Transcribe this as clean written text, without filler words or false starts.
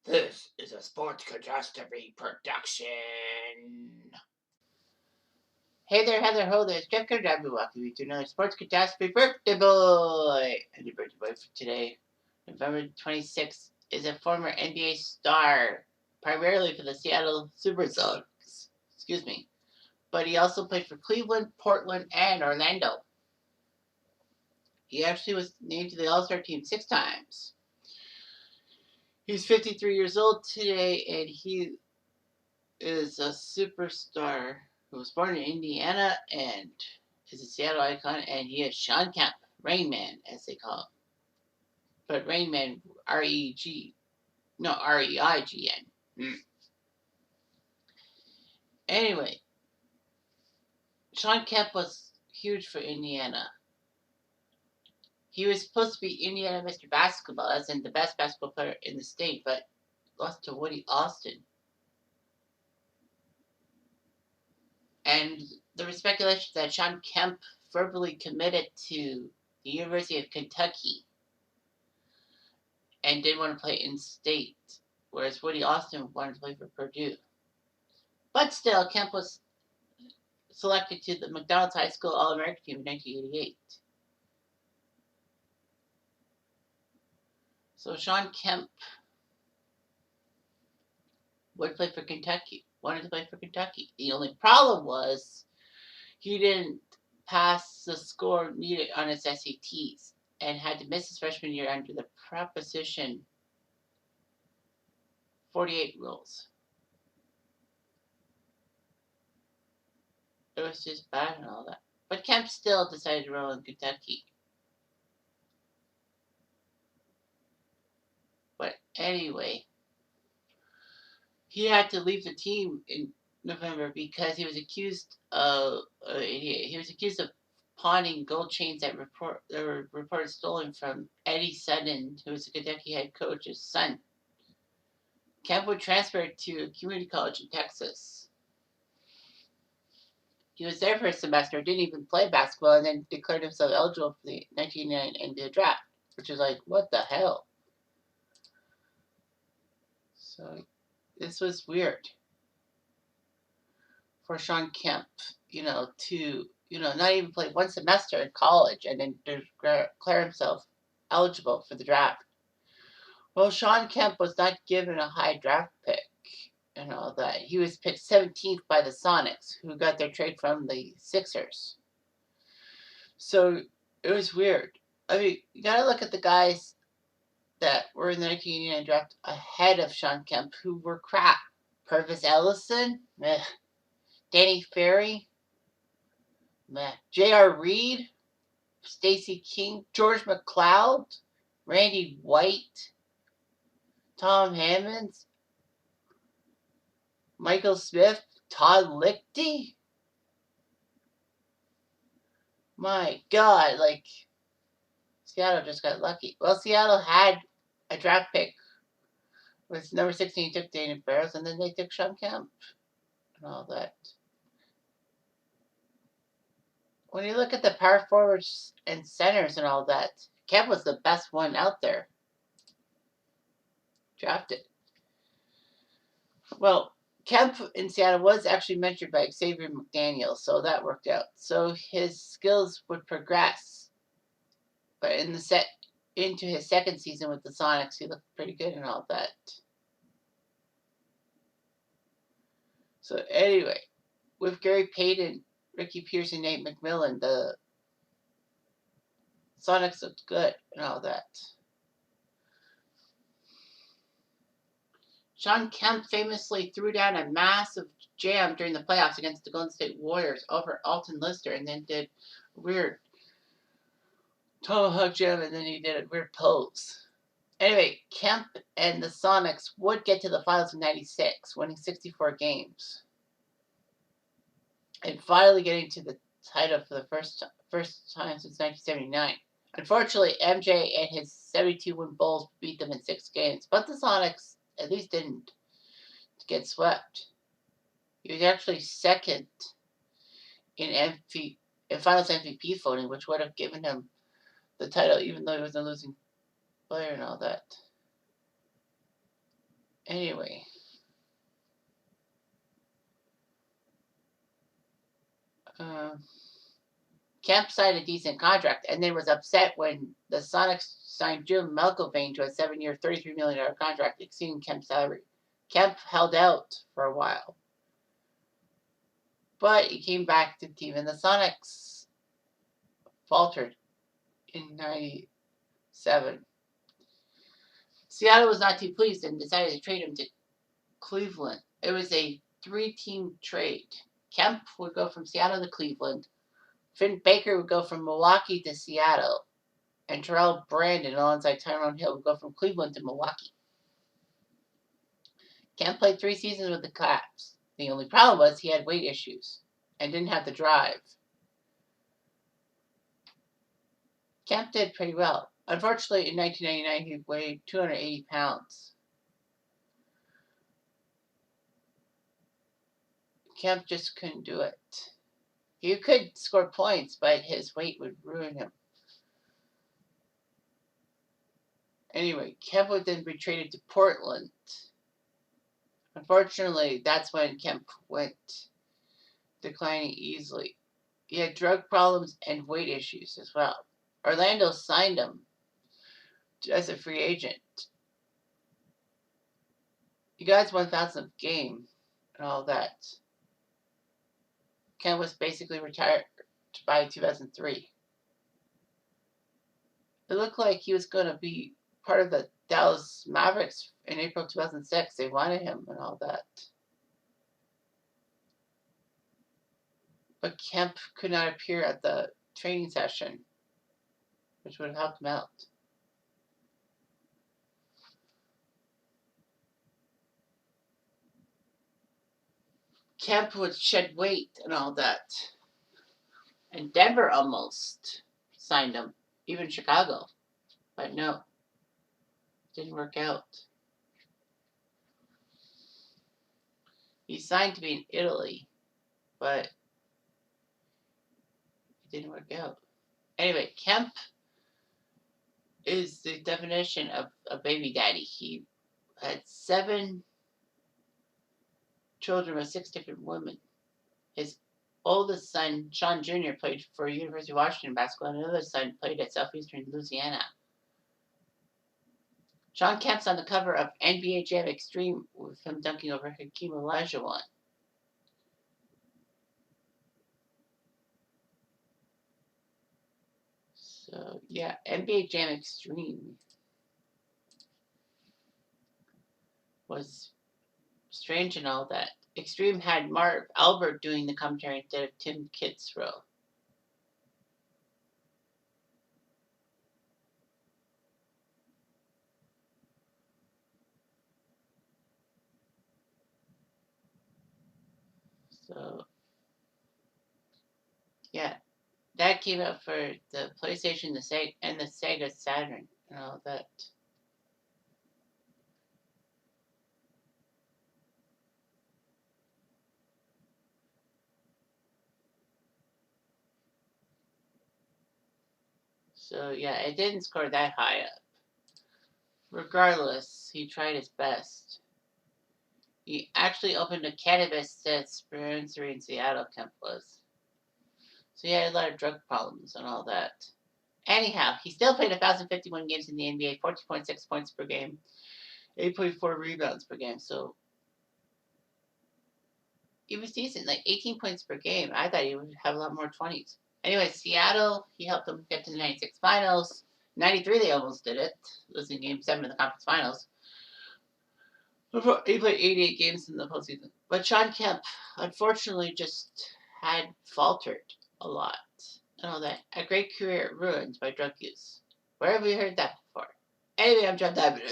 This is a Sports Catastrophe production. Hey there, Heather, ho there. It's Jeff Carter. I'll be walking you through another Sports Catastrophe birthday boy. And your birthday boy for today, November 26th, is a former NBA star, primarily for the Seattle Supersonics. Excuse me. But he also played for Cleveland, Portland, and Orlando. He actually was named to the All-Star team 6 times. He's 53 years old today, and he is a superstar who was born in Indiana and is a Seattle icon, and he is Sean Kemp, Rain Man, as they call him. But Rain Man, Reign. Anyway, Sean Kemp was huge for Indiana. He was supposed to be Indiana Mr. Basketball, as in the best basketball player in the state, but lost to Woody Austin. And there was speculation that Sean Kemp verbally committed to the University of Kentucky and didn't want to play in state, whereas Woody Austin wanted to play for Purdue. But still, Kemp was selected to the McDonald's High School All-American team in 1988. So Sean Kemp wanted to play for Kentucky. The only problem was he didn't pass the score needed on his SATs and had to miss his freshman year under the Proposition 48 rules. It was just bad and all that. But Kemp still decided to roll in Kentucky. But anyway, he had to leave the team in November because he was accused of pawning gold chains that were reported stolen from Eddie Sutton, who was the Kentucky head coach's son. Kemp would transfer to a community college in Texas. He was there for a semester, didn't even play basketball, and then declared himself eligible for the 1999 NBA draft, which is like, what the hell? So this was weird for Sean Kemp, to not even play one semester in college and then declare himself eligible for the draft. Well, Sean Kemp was not given a high draft pick and all that. He was picked 17th by the Sonics, who got their trade from the Sixers. So it was weird. I mean, you gotta look at the guys that were in the 1989 draft ahead of Sean Kemp, who were crap. Purvis Ellison, meh. Danny Ferry, meh. J.R. Reed, Stacey King, George McLeod, Randy White, Tom Hammonds, Michael Smith, Todd Lichty. My God, Seattle just got lucky. Well, Seattle had a draft pick with number 16, took Dana Barros, and then they took Sean Kemp and all that. When you look at the power forwards and centers and all that, Kemp was the best one out there drafted. Well, Kemp in Seattle was actually mentored by Xavier McDaniel, so that worked out. So his skills would progress. But into his second season with the Sonics, he looked pretty good and all that. So anyway, with Gary Payton, Ricky Pierce, and Nate McMillan, the Sonics looked good and all that. Sean Kemp famously threw down a massive jam during the playoffs against the Golden State Warriors over Alton Lister, and then did a weird tomahawk jam, and then he did a weird pose. Anyway, Kemp and the Sonics would get to the finals in '96, winning 64 games. And finally getting to the title for the first time since 1979. Unfortunately, MJ and his 72-win Bulls beat them in 6 games, but the Sonics at least didn't get swept. He was actually second in Finals MVP voting, which would have given him the title, even though he was a losing player and all that. Anyway. Kemp signed a decent contract and then was upset when the Sonics signed Jim McIlvaine to a 7-year, $33 million contract exceeding Kemp's salary. Kemp held out for a while, but he came back to the team, and the Sonics faltered in '97. Seattle was not too pleased and decided to trade him to Cleveland. It was a 3-team trade. Kemp would go from Seattle to Cleveland. Finn Baker would go from Milwaukee to Seattle. And Terrell Brandon, alongside Tyrone Hill, would go from Cleveland to Milwaukee. Kemp played 3 seasons with the Caps. The only problem was he had weight issues and didn't have the drive. Kemp did pretty well. Unfortunately, in 1999, he weighed 280 pounds. Kemp just couldn't do it. He could score points, but his weight would ruin him. Anyway, Kemp would then be traded to Portland. Unfortunately, that's when Kemp went declining easily. He had drug problems and weight issues as well. Orlando signed him as a free agent. He got his 1,000th game and all that. Kemp was basically retired by 2003. It looked like he was going to be part of the Dallas Mavericks in April 2006. They wanted him and all that. But Kemp could not appear at the training session, which would have helped him out. Kemp would shed weight and all that. And Denver almost signed him, even Chicago. But no, didn't work out. He signed to be in Italy, but it didn't work out. Anyway, Kemp is the definition of a baby daddy. He had 7 children with 6 different women. His oldest son, Sean Jr., played for University of Washington basketball, and another son played at Southeastern Louisiana. Sean Kemp's on the cover of NBA Jam Extreme with him dunking over Hakeem Olajuwon. So, yeah, NBA Jam Extreme was strange and all that. Extreme had Marv Albert doing the commentary instead of Tim Kitzrow. So, yeah, that came out for the PlayStation, the Sega, and the Sega Saturn and all that. So, yeah, it didn't score that high up. Regardless, he tried his best. He actually opened a cannabis dispensary in Seattle, Kemp was. So he had a lot of drug problems and all that. Anyhow, he still played 1,051 games in the NBA, 14.6 points per game, 8.4 rebounds per game. So he was decent, like 18 points per game. I thought he would have a lot more 20s. Anyway, Seattle, he helped them get to the 96 finals. 93, they almost did it, losing game 7 in the conference finals. He played 88 games in the postseason. But Sean Kemp, unfortunately, just had faltered a lot. And all that. A great career ruined by drug use. Where have we heard that before? Anyway, I'm John Diamond.